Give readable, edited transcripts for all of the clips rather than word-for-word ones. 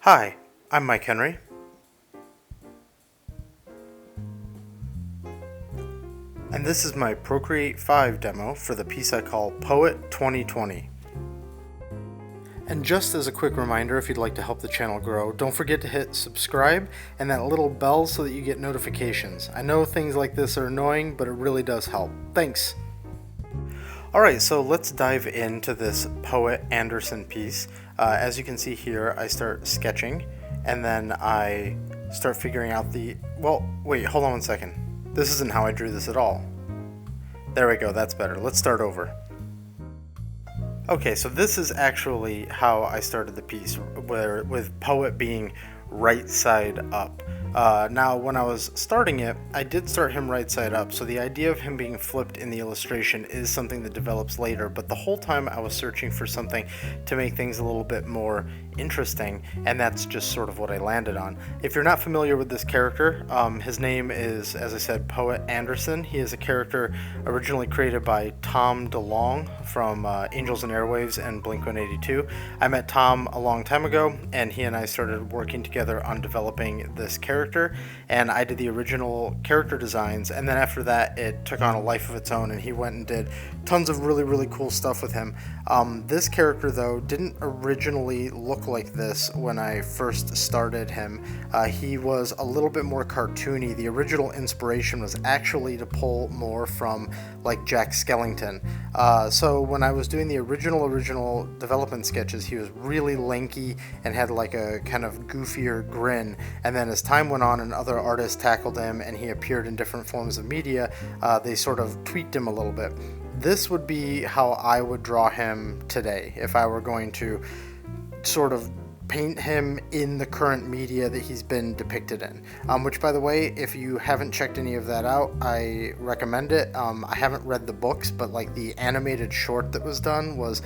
Hi, I'm Mike Henry, and this is my Procreate 5 demo for the piece I call Poet 2020. And just as a quick reminder, if you'd like to help the channel grow, don't forget to hit subscribe and that little bell so that you get notifications. I know things like this are annoying, but it really does help. Thanks! Alright, so let's dive into this Poet Anderson piece. As you can see here, I start sketching, and then I start figuring out wait, hold on one second. This isn't how I drew this at all. There we go, that's better. Let's start over. Okay, so this is actually how I started the piece, with Poet being right side up. Now, when I was starting it, I did start him right side up, so the idea of him being flipped in the illustration is something that develops later, but the whole time I was searching for something to make things a little bit more interesting, and that's just sort of what I landed on. If you're not familiar with this character, his name is, as I said, Poet Anderson. He is a character originally created by Tom DeLonge from Angels and Airwaves and Blink-182. I met Tom a long time ago, and he and I started working together on developing this character, and I did the original character designs, and then after that it took on a life of its own, and he went and did tons of really cool stuff with him. This character, though, didn't originally look like this when I first started him. He was a little bit more cartoony. The original inspiration was actually to pull more from like Jack Skellington. So when I was doing the original development sketches, he was really lanky and had like a kind of goofier grin, and then as time went on and other artists tackled him and he appeared in different forms of media, they sort of tweaked him a little bit. This would be how I would draw him today if I were going to sort of paint him in the current media that he's been depicted in, which, by the way, if you haven't checked any of that out, I recommend it. I haven't read the books, but like the animated short that was done was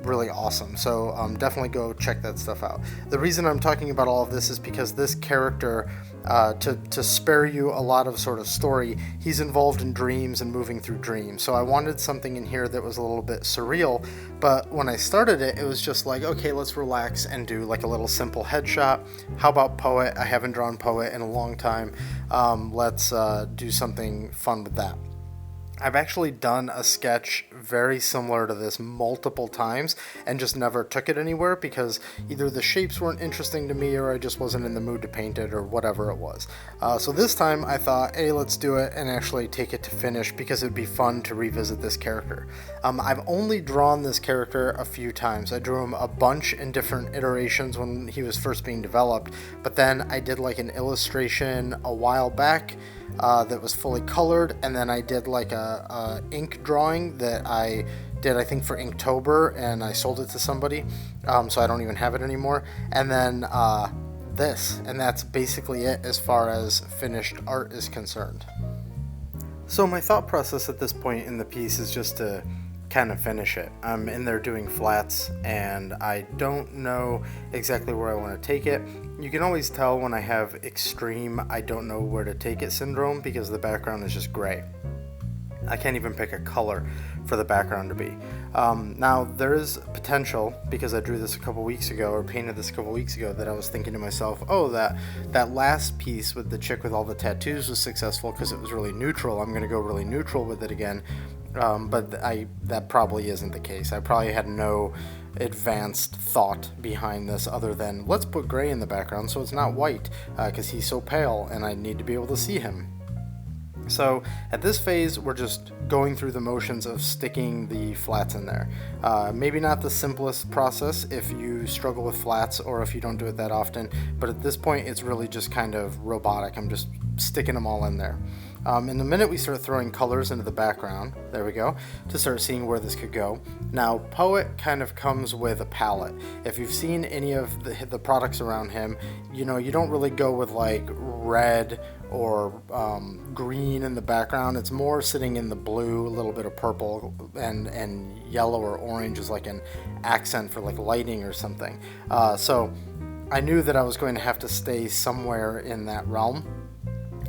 really awesome, so definitely go check that stuff out. The reason I'm talking about all of this is because this character, to spare you a lot of sort of story, he's involved in dreams and moving through dreams, so I wanted something in here that was a little bit surreal, but when I started it, it was just like, okay, let's relax and do like a little simple headshot. How about Poet? I haven't drawn Poet in a long time. Let's do something fun with that. I've actually done a sketch very similar to this multiple times and just never took it anywhere because either the shapes weren't interesting to me or I just wasn't in the mood to paint it or whatever it was. So this time I thought, hey, let's do it and actually take it to finish because it'd be fun to revisit this character. I've only drawn this character a few times. I drew him a bunch in different iterations when he was first being developed, but then I did like an illustration a while back that was fully colored, and then I did like a ink drawing that I did, I think, for Inktober, and I sold it to somebody, so I don't even have it anymore, and then this, and that's basically it as far as finished art is concerned. So my thought process at this point in the piece is just to kind of finish it. I'm in there doing flats and I don't know exactly where I want to take it. You can always tell when I have extreme I don't know where to take it syndrome because the background is just gray. I can't even pick a color for the background to be. Now there is potential, because I drew this a couple weeks ago or painted this a couple weeks ago, that I was thinking to myself, oh, that last piece with the chick with all the tattoos was successful because it was really neutral. I'm going to go really neutral with it again. But that probably isn't the case. I probably had no advanced thought behind this other than let's put gray in the background so it's not white because he's so pale and I need to be able to see him. So at this phase we're just going through the motions of sticking the flats in there. Maybe not the simplest process if you struggle with flats or if you don't do it that often, but at this point it's really just kind of robotic. I'm just sticking them all in there. In the minute we start throwing colors into the background, there we go, to start seeing where this could go. Now, Poet kind of comes with a palette. If you've seen any of the products around him, you know, you don't really go with like red or green in the background. It's more sitting in the blue, a little bit of purple, and yellow or orange is like an accent for like lighting or something. So I knew that I was going to have to stay somewhere in that realm.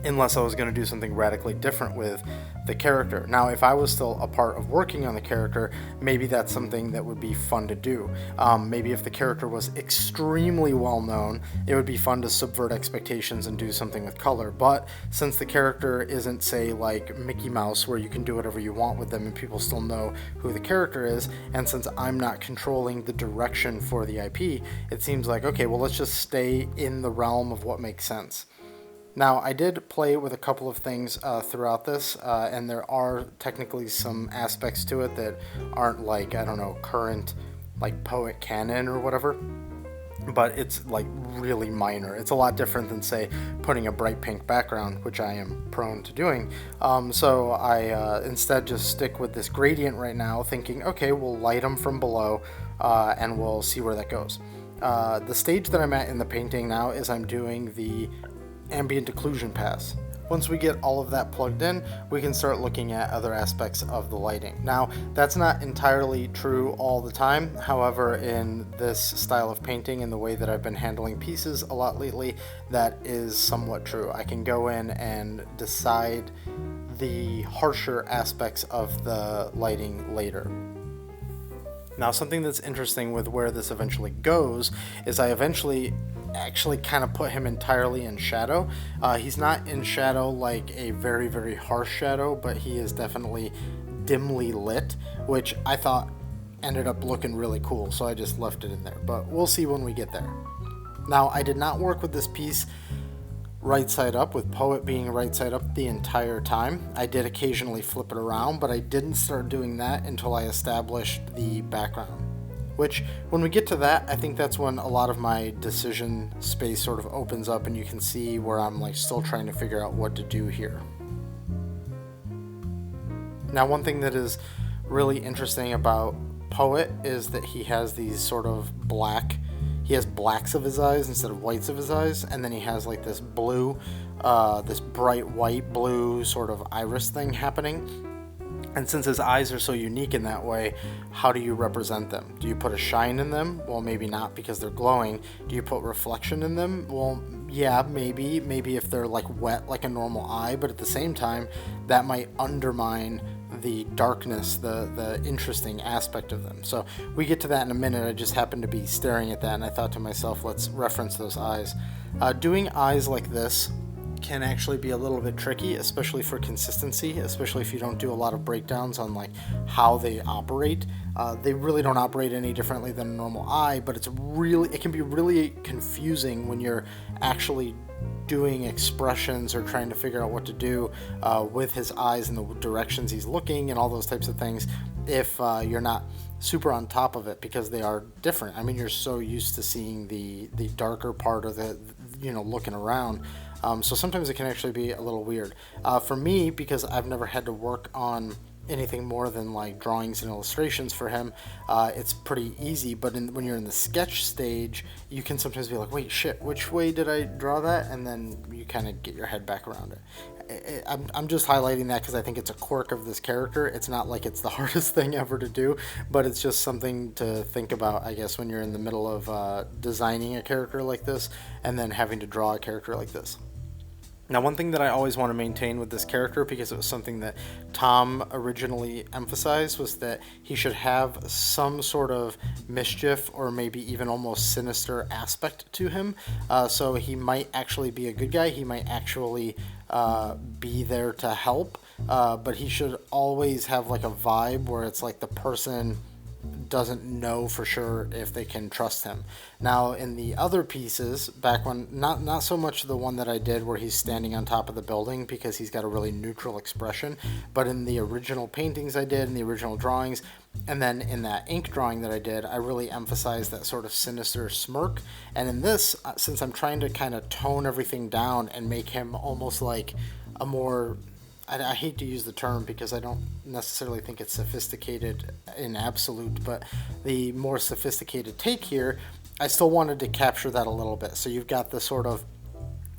unless I was going to do something radically different with the character. Now, if I was still a part of working on the character, maybe that's something that would be fun to do. Maybe if the character was extremely well known, it would be fun to subvert expectations and do something with color. But since the character isn't, say, like Mickey Mouse, where you can do whatever you want with them and people still know who the character is, and since I'm not controlling the direction for the IP, it seems like, okay, well, let's just stay in the realm of what makes sense. Now, I did play with a couple of things throughout this, and there are technically some aspects to it that aren't like, I don't know, current, like, poet canon or whatever, but it's, like, really minor. It's a lot different than, say, putting a bright pink background, which I am prone to doing. So I instead just stick with this gradient right now, thinking, okay, we'll light them from below, and we'll see where that goes. The stage that I'm at in the painting now is I'm doing the ambient occlusion pass. Once we get all of that plugged in, we can start looking at other aspects of the lighting. Now, that's not entirely true all the time. However, in this style of painting and the way that I've been handling pieces a lot lately, that is somewhat true. I can go in and decide the harsher aspects of the lighting later. Now, something that's interesting with where this eventually goes is I eventually actually kind of put him entirely in shadow. He's not in shadow like a very, very harsh shadow, but he is definitely dimly lit, which I thought ended up looking really cool, so I just left it in there. But we'll see when we get there. Now, I did not work with this piece right side up, with Poet being right side up the entire time. I did occasionally flip it around, but I didn't start doing that until I established the background. Which, when we get to that, I think that's when a lot of my decision space sort of opens up and you can see where I'm like still trying to figure out what to do here. Now, one thing that is really interesting about Poet is that he has these sort of he has blacks of his eyes instead of whites of his eyes, and then he has like this blue, this bright white blue sort of iris thing happening. And since his eyes are so unique in that way, how do you represent them? Do you put a shine in them? Well, maybe not, because they're glowing. Do you put reflection in them? Well, yeah, maybe if they're like wet like a normal eye, but at the same time, that might undermine the darkness, the interesting aspect of them. So we get to that in a minute. I just happened to be staring at that, and I thought to myself, let's reference those eyes. Doing eyes like this can actually be a little bit tricky, especially for consistency, especially if you don't do a lot of breakdowns on like how they operate. They really don't operate any differently than a normal eye, but it can be really confusing when you're actually doing expressions or trying to figure out what to do with his eyes and the directions he's looking and all those types of things if you're not super on top of it, because they are different. I mean, you're so used to seeing the darker part of the, looking around. So sometimes it can actually be a little weird. For me, because I've never had to work on anything more than like drawings and illustrations for him, it's pretty easy. But when you're in the sketch stage, you can sometimes be like, wait, shit, which way did I draw that? And then you kind of get your head back around it. I'm just highlighting that because I think it's a quirk of this character. It's not like it's the hardest thing ever to do, but it's just something to think about, I guess, when you're in the middle of designing a character like this and then having to draw a character like this. Now, one thing that I always want to maintain with this character, because it was something that Tom originally emphasized, was that he should have some sort of mischief or maybe even almost sinister aspect to him. So he might actually be a good guy. He might actually be there to help. But he should always have like a vibe where it's like the person doesn't know for sure if they can trust him. Now, in the other pieces, back when, not so much the one that I did where he's standing on top of the building, because he's got a really neutral expression, but in the original paintings I did, in the original drawings, and then in that ink drawing that I did, I really emphasized that sort of sinister smirk. And in this, since I'm trying to kind of tone everything down and make him almost like a more, I hate to use the term because I don't necessarily think it's sophisticated in absolute, but the more sophisticated take here, I still wanted to capture that a little bit. So you've got this sort of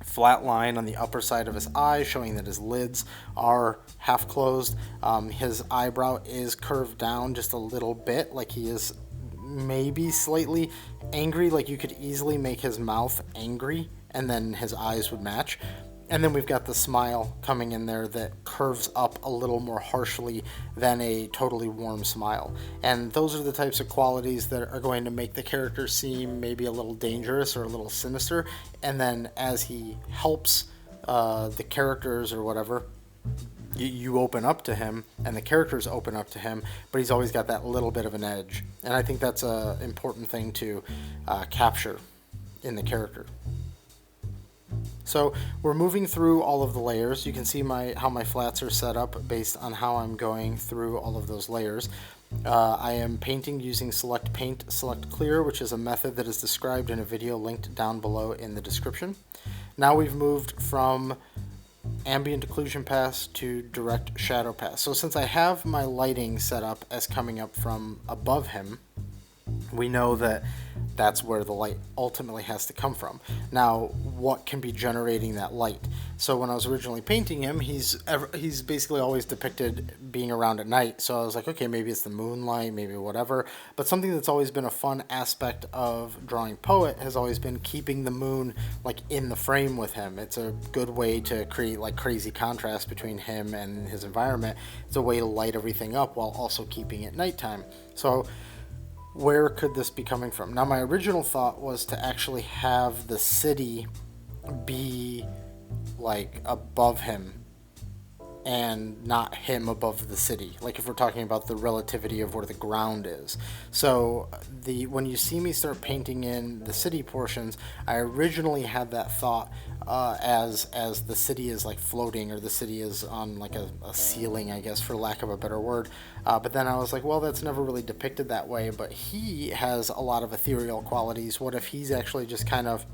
flat line on the upper side of his eye, showing that his lids are half closed. His eyebrow is curved down just a little bit, like he is maybe slightly angry, like you could easily make his mouth angry and then his eyes would match. And then we've got the smile coming in there that curves up a little more harshly than a totally warm smile. And those are the types of qualities that are going to make the character seem maybe a little dangerous or a little sinister. And then as he helps the characters or whatever, you open up to him and the characters open up to him, but he's always got that little bit of an edge. And I think that's an important thing to capture in the character. So we're moving through all of the layers. You can see how my flats are set up based on how I'm going through all of those layers. I am painting using Select Paint, Select Clear, which is a method that is described in a video linked down below in the description. Now we've moved from ambient occlusion pass to direct shadow pass. So since I have my lighting set up as coming up from above him, we know that that's where the light ultimately has to come from. Now, what can be generating that light? So when I was originally painting him, he's basically always depicted being around at night. So I was like, okay, maybe it's the moonlight, maybe whatever. But something that's always been a fun aspect of drawing Poet has always been keeping the moon like in the frame with him. It's a good way to create like crazy contrast between him and his environment. It's a way to light everything up while also keeping it nighttime. So where could this be coming from? Now, my original thought was to actually have the city be like above him and not him above the city, like if we're talking about the relativity of where the ground is. So when you see me start painting in the city portions, I originally had that thought as the city is like floating, or the city is on like a ceiling, I guess, for lack of a better word. But then I was like, well, that's never really depicted that way, but he has a lot of ethereal qualities. What if he's actually just kind of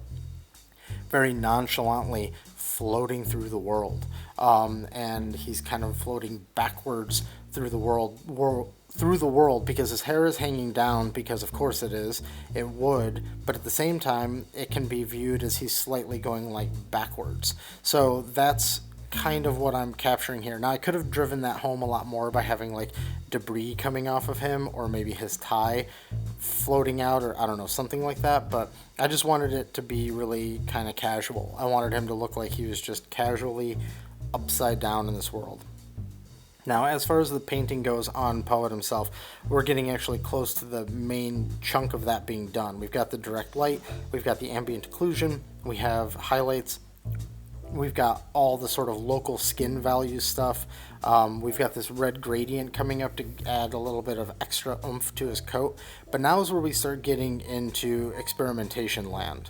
very nonchalantly floating through the world, and he's kind of floating backwards through the world because his hair is hanging down, because of course it would, but at the same time it can be viewed as he's slightly going like backwards. So that's kind of what I'm capturing here. Now, I could have driven that home a lot more by having like debris coming off of him, or maybe his tie floating out, or I don't know, something like that, but I just wanted it to be really kind of casual. I wanted him to look like he was just casually upside down in this world. Now, as far as the painting goes on Poet himself, we're getting actually close to the main chunk of that being done. We've got the direct light, we've got the ambient occlusion, we have highlights, we've got all the sort of local skin value stuff. We've got this red gradient coming up to add a little bit of extra oomph to his coat. But now is where we start getting into experimentation land.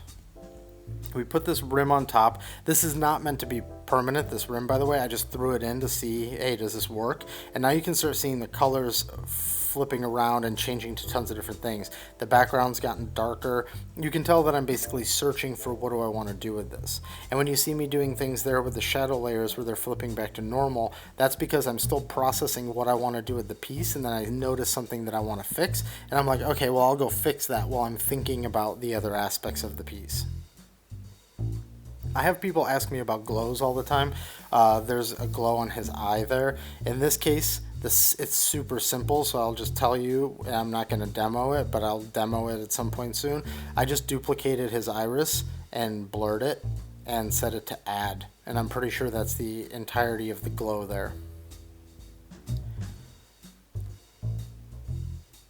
We put this rim on top. This is not meant to be permanent, this rim, by the way. I just threw it in to see, hey, does this work? And now you can start seeing the colors flipping around and changing to tons of different things. The background's gotten darker. You can tell that I'm basically searching for what do I want to do with this. And when you see me doing things there with the shadow layers where they're flipping back to normal, that's because I'm still processing what I want to do with the piece, and then I notice something that I want to fix, and I'm like, okay, well, I'll go fix that while I'm thinking about the other aspects of the piece. I have people ask me about glows all the time. There's a glow on his eye there. In this case, it's super simple, so I'll just tell you, and I'm not going to demo it, but I'll demo it at some point soon. I just duplicated his iris and blurred it and set it to add, and I'm pretty sure that's the entirety of the glow there.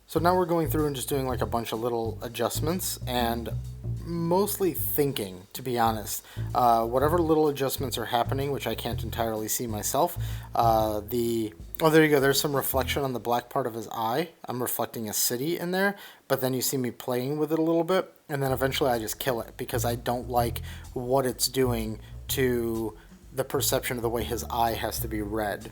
So now we're going through and just doing like a bunch of little adjustments, and mostly thinking, to be honest. Whatever little adjustments are happening, which I can't entirely see myself, oh, there you go, there's some reflection on the black part of his eye. I'm reflecting a city in there, but then you see me playing with it a little bit, and then eventually I just kill it because I don't like what it's doing to the perception of the way his eye has to be red.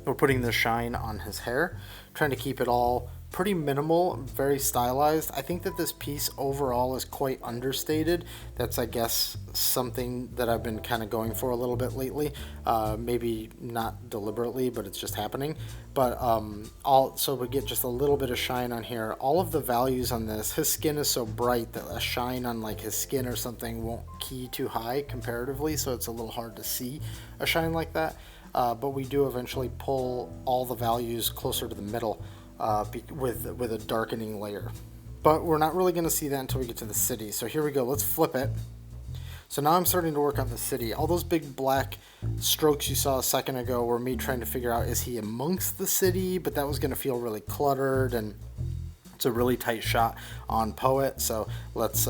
We're putting the shine on his hair, trying to keep it all pretty minimal, very stylized. I think that this piece overall is quite understated. That's, I guess, something that I've been kind of going for a little bit lately. Maybe not deliberately, but it's just happening. But so we get just a little bit of shine on here. All of the values on this, his skin is so bright that a shine on like his skin or something won't key too high comparatively, so it's a little hard to see a shine like that. But we do eventually pull all the values closer to the middle with a darkening layer. But we're not really going to see that until we get to the city. So here we go. Let's flip it. So now I'm starting to work on the city. All those big black strokes you saw a second ago were me trying to figure out, is he amongst the city? But that was going to feel really cluttered, and it's a really tight shot on Poet. So let's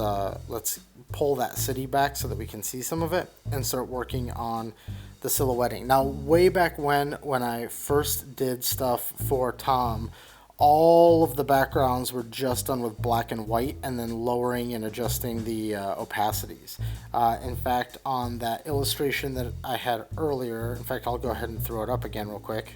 pull that city back so that we can see some of it and start working on the silhouetting. Now, way back when I first did stuff for Tom, all of the backgrounds were just done with black and white and then lowering and adjusting the opacities. In fact, on that illustration that I had earlier, in fact, I'll go ahead and throw it up again real quick.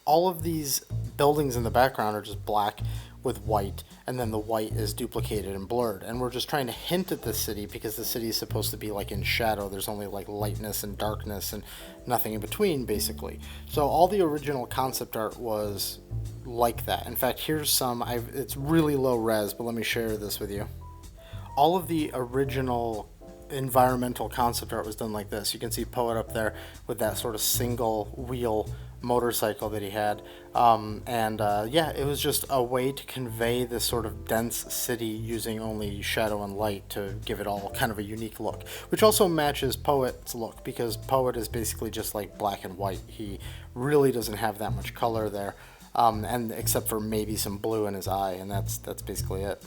All of these buildings in the background are just black with white, and then the white is duplicated and blurred. And we're just trying to hint at the city because the city is supposed to be like in shadow. There's only like lightness and darkness and nothing in between, basically. So all the original concept art was like that. In fact, here's some. It's really low res, but let me share this with you. All of the original environmental concept art was done like this. You can see Poet up there with that sort of single wheel motorcycle that he had, yeah, it was just a way to convey this sort of dense city using only shadow and light to give it all kind of a unique look, which also matches Poet's look, because Poet is basically just like black and white. He really doesn't have that much color there, and except for maybe some blue in his eye, and that's basically it.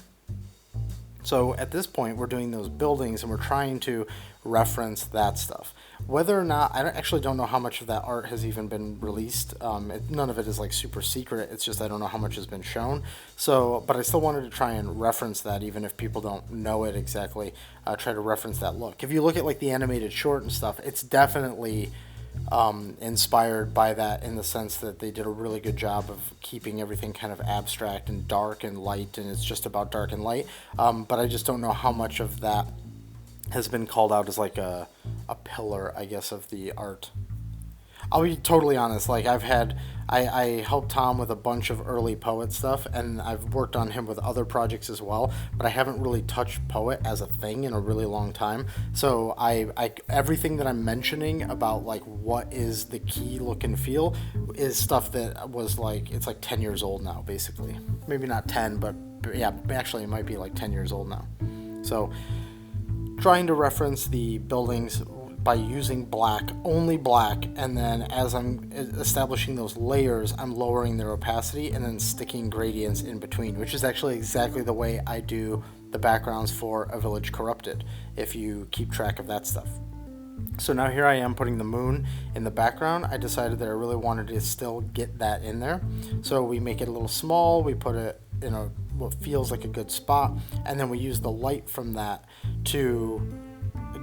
So at this point, we're doing those buildings and we're trying to reference that stuff. Whether or not, I actually don't know how much of that art has even been released. None of it is like super secret. It's just I don't know how much has been shown. So, but I still wanted to try and reference that, even if people don't know it exactly. Try to reference that look. If you look at like the animated short and stuff, it's definitely inspired by that, in the sense that they did a really good job of keeping everything kind of abstract and dark and light, and it's just about dark and light. But I just don't know how much of that has been called out as like a pillar, I guess, of the art. I'll be totally honest, like I helped Tom with a bunch of early Poet stuff, and I've worked on him with other projects as well, but I haven't really touched Poet as a thing in a really long time. So I everything that I'm mentioning about like what is the key look and feel is stuff that was like, it's like 10 years old now, basically. Maybe not 10, but yeah, actually it might be like 10 years old now. So trying to reference the buildings by using black, only black, and then as I'm establishing those layers, I'm lowering their opacity and then sticking gradients in between, which is actually exactly the way I do the backgrounds for A Village Corrupted, if you keep track of that stuff. So now here I am putting the moon in the background. I decided that I really wanted to still get that in there. So we make it a little small, we put it in what feels like a good spot, and then we use the light from that to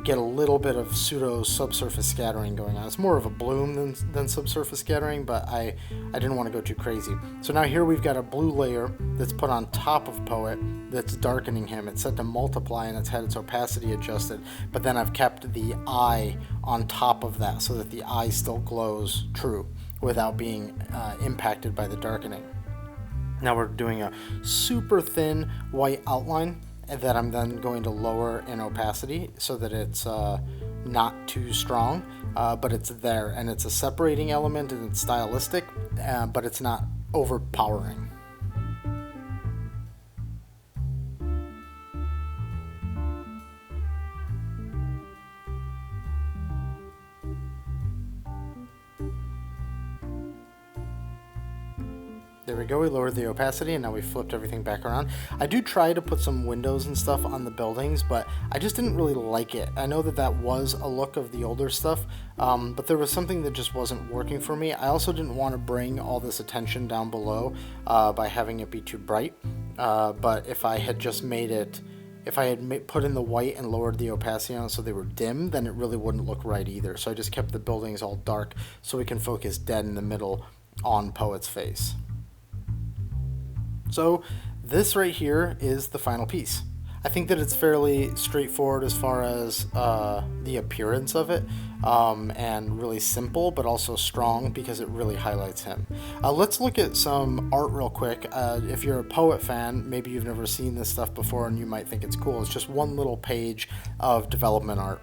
get a little bit of pseudo subsurface scattering going on. It's more of a bloom than subsurface scattering, but I didn't want to go too crazy. So now here we've got a blue layer that's put on top of Poet that's darkening him. It's set to multiply and it's had its opacity adjusted, but then I've kept the eye on top of that so that the eye still glows true without being impacted by the darkening. Now we're doing a super thin white outline that I'm then going to lower in opacity so that it's not too strong, but it's there, and it's a separating element and it's stylistic, but it's not overpowering. There we go, we lowered the opacity and now we flipped everything back around. I do try to put some windows and stuff on the buildings, but I just didn't really like it. I know that was a look of the older stuff, but there was something that just wasn't working for me. I also didn't want to bring all this attention down below by having it be too bright, but if I had just made it, if I had put in the white and lowered the opacity on it so they were dim, then it really wouldn't look right either. So I just kept the buildings all dark so we can focus dead in the middle on Poet's face. So this right here is the final piece. I think that it's fairly straightforward as far as the appearance of it, and really simple, but also strong because it really highlights him. Let's look at some art real quick. If you're a Poet fan, maybe you've never seen this stuff before and you might think it's cool. It's just one little page of development art.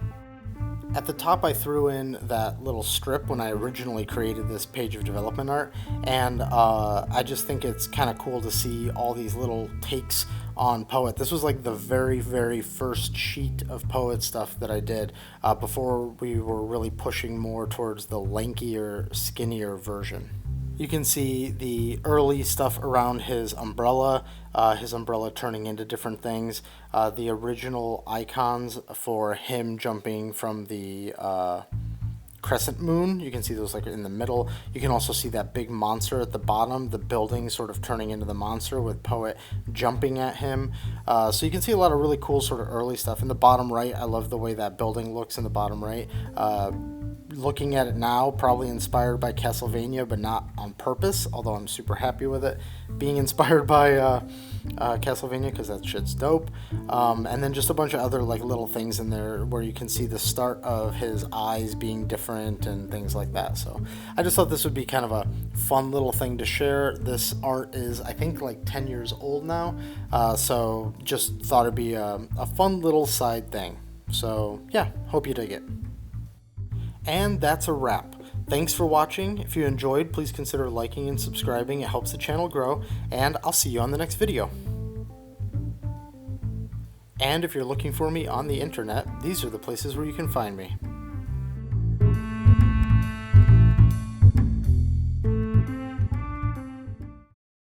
At the top, I threw in that little strip when I originally created this page of development art, and I just think it's kind of cool to see all these little takes on Poet. This was like the very first sheet of Poet stuff that I did before we were really pushing more towards the lankier, skinnier version. You can see the early stuff around his umbrella turning into different things, the original icons for him jumping from the crescent moon. You can see those like in the middle. You can also see that big monster at the bottom, the building sort of turning into the monster with Poet jumping at him. So you can see a lot of really cool sort of early stuff. In the bottom right, I love the way that building looks in the bottom right. Looking at it now, probably inspired by Castlevania, but not on purpose, although I'm super happy with it being inspired by Castlevania, because that shit's dope. And then just a bunch of other like little things in there where you can see the start of his eyes being different and things like that. So I just thought this would be kind of a fun little thing to share. This art is, I think, like 10 years old now, so just thought it'd be a fun little side thing. So yeah, hope you dig it. And that's a wrap. Thanks for watching. If you enjoyed, please consider liking and subscribing. It helps the channel grow, and I'll see you on the next video. And if you're looking for me on the internet, these are the places where you can find me.